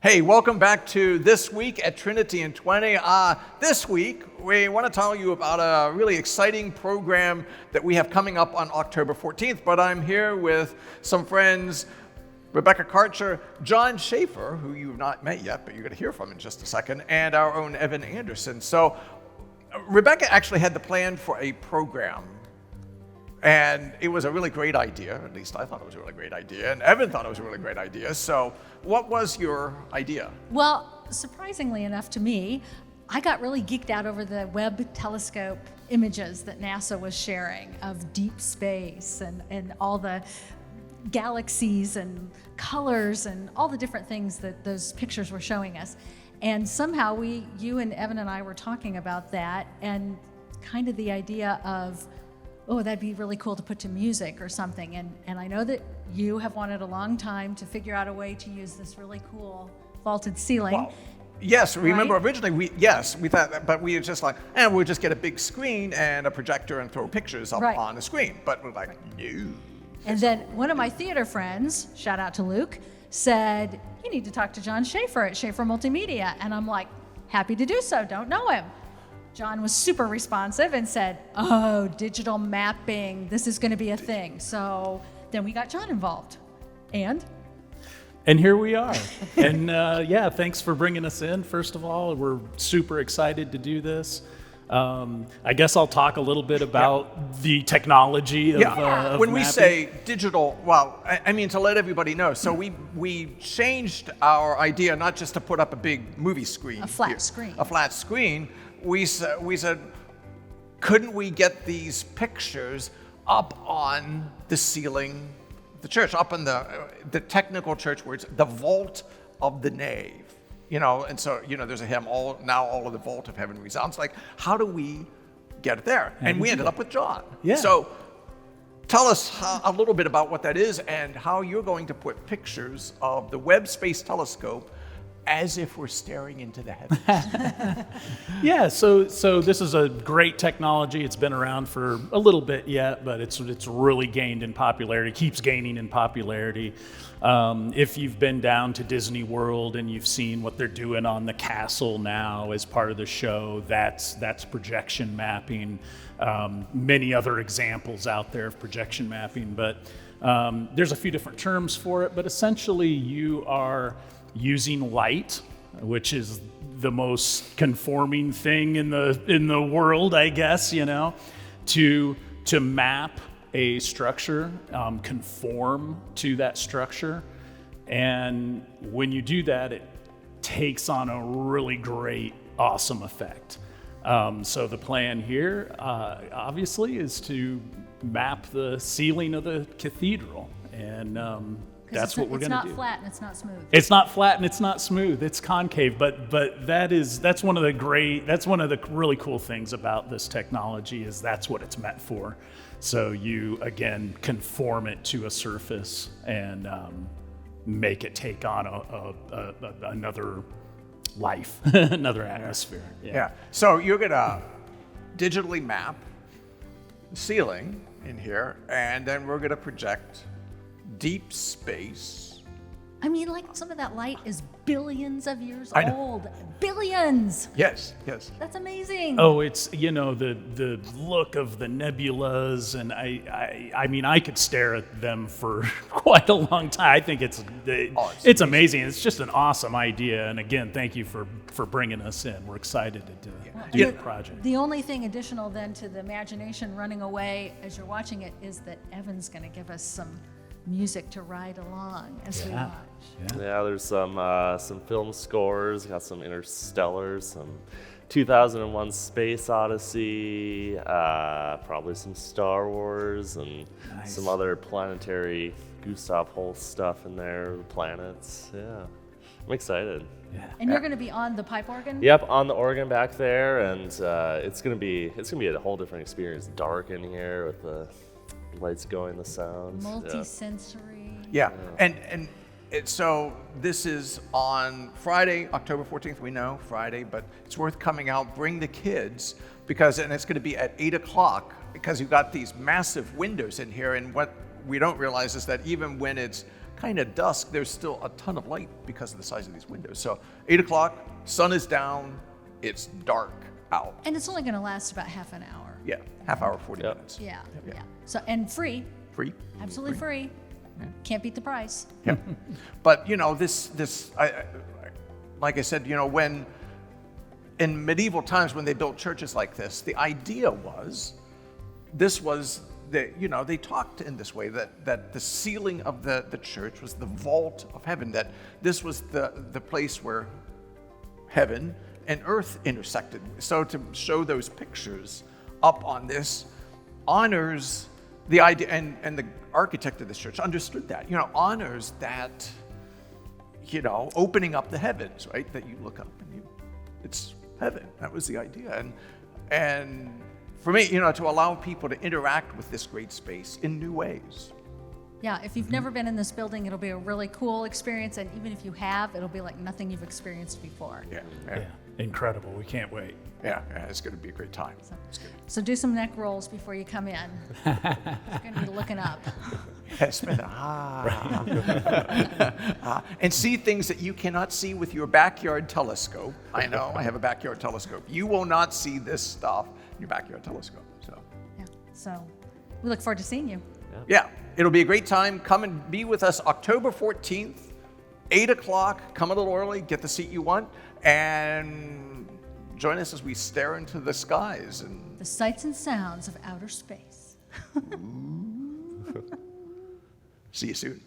Hey, welcome back to This Week at Trinity in 20. This week, we want to tell you about a really exciting program that we have coming up on October 14th, but I'm here with some friends, Rebecca Karcher, John Shaffer, who you've not met yet, but you're going to hear from in just a second, and our own Evan Anderson. So Rebecca actually had the plan for a program, and it was a really great idea. At least I thought it was a really great idea, and Evan thought it was a really great idea. So what was your idea? Well, surprisingly enough to me, I got really geeked out over the Webb Telescope images that NASA was sharing of deep space and all the galaxies and colors and all the different things that those pictures were showing us. And somehow you and Evan and I were talking about that and kind of the idea of, oh, that'd be really cool to put to music or something. And I know that you have wanted a long time to figure out a way to use this really cool vaulted ceiling. Well, yes, remember right? originally we thought that, but we were just like, we'll just get a big screen and a projector and throw pictures up Right. on the screen. But we're like, no. And then one of my theater friends, shout out to Luke, said, you need to talk to John Shaffer at Shaffer Multimedia. And I'm like, happy to do so, don't know him. John was super responsive and said, oh, digital mapping, this is going to be a thing. So then we got John involved. And here we are. And thanks for bringing us in. First of all, we're super excited to do this. I guess I'll talk a little bit about the technology of when we mapping. say digital, well, I mean to let everybody know. So we changed our idea not just to put up a big movie screen, A flat screen. A flat screen. We said, couldn't we get these pictures up on the ceiling of the church, up in the technical church words, the vault of the nave, and so, there's a hymn, all of the vault of heaven resounds. Like, how do we get it there? And we ended up with John. Yeah. So tell us a little bit about what that is and how you're going to put pictures of the Webb Space Telescope as if we're staring into the heavens. Yeah, so this is a great technology. It's been around for a little bit yet, but it's really gained in popularity, keeps gaining in popularity. If you've been down to Disney World and you've seen what they're doing on the castle now as part of the show, that's projection mapping. Many other examples out there of projection mapping, but there's a few different terms for it, but essentially you are using light, which is the most conforming thing in the world, I guess, to map a structure, conform to that structure. And when you do that, it takes on a really great, awesome effect. So the plan here, obviously, is to map the ceiling of the cathedral. And that's what we're going to do. It's not flat and it's not smooth. It's not flat and it's not smooth. It's concave, but that's one of the really cool things about this technology is that's what it's meant for. So you again conform it to a surface and make it take on another life, another atmosphere. Yeah. So you're gonna digitally map the ceiling in here, and then we're gonna project deep space. I mean, like some of that light is billions of years I know. old. Billions! Yes. That's amazing. Oh, it's the look of the nebulas, and I mean I could stare at them for quite a long time. I think it's amazing. It's just an awesome idea, and again, thank you for bringing us in. We're excited to do the project. The only thing additional then to the imagination running away as you're watching it is that Evan's going to give us some music to ride along as we watch. Yeah, there's some film scores, got some Interstellar, some 2001 Space Odyssey, probably some Star Wars, and some other planetary Gustav Holst stuff in there, the planets. Yeah, I'm excited. Yeah. And you're going to be on the pipe organ? Yep, on the organ back there, and it's gonna be a whole different experience. Dark in here with the lights going, the sounds. Multi-sensory. Yeah. And so this is on Friday, October 14th. We know Friday, but it's worth coming out. Bring the kids and it's going to be at 8:00 because you've got these massive windows in here. And what we don't realize is that even when it's kind of dusk, there's still a ton of light because of the size of these windows. So 8 o'clock, sun is down, it's dark out. And it's only going to last about half an hour. Yeah, half hour, 40 minutes. Yeah. So, and free. Free. Absolutely free. Can't beat the price. Yeah. But, like I said, when in medieval times when they built churches like this, the idea was, they talked in this way, that the ceiling of the church was the vault of heaven, that this was the place where heaven and earth intersected. So to show those pictures up on this honors the idea, and the architect of this church understood that, honors that, opening up the heavens, right? That you look up and it's heaven. That was the idea. And for me, to allow people to interact with this great space in new ways. Yeah, if you've never been in this building, it'll be a really cool experience. And even if you have, it'll be like nothing you've experienced before. Yeah. Incredible. We can't wait. Yeah, it's going to be a great time. So do some neck rolls before you come in. You're going to be looking up. Yes, and see things that you cannot see with your backyard telescope. I know, I have a backyard telescope. You will not see this stuff in your backyard telescope. So we look forward to seeing you. Yeah, it'll be a great time. Come and be with us October 14th, 8 o'clock. Come a little early, get the seat you want, and join us as we stare into the skies. And the sights and sounds of outer space. See you soon.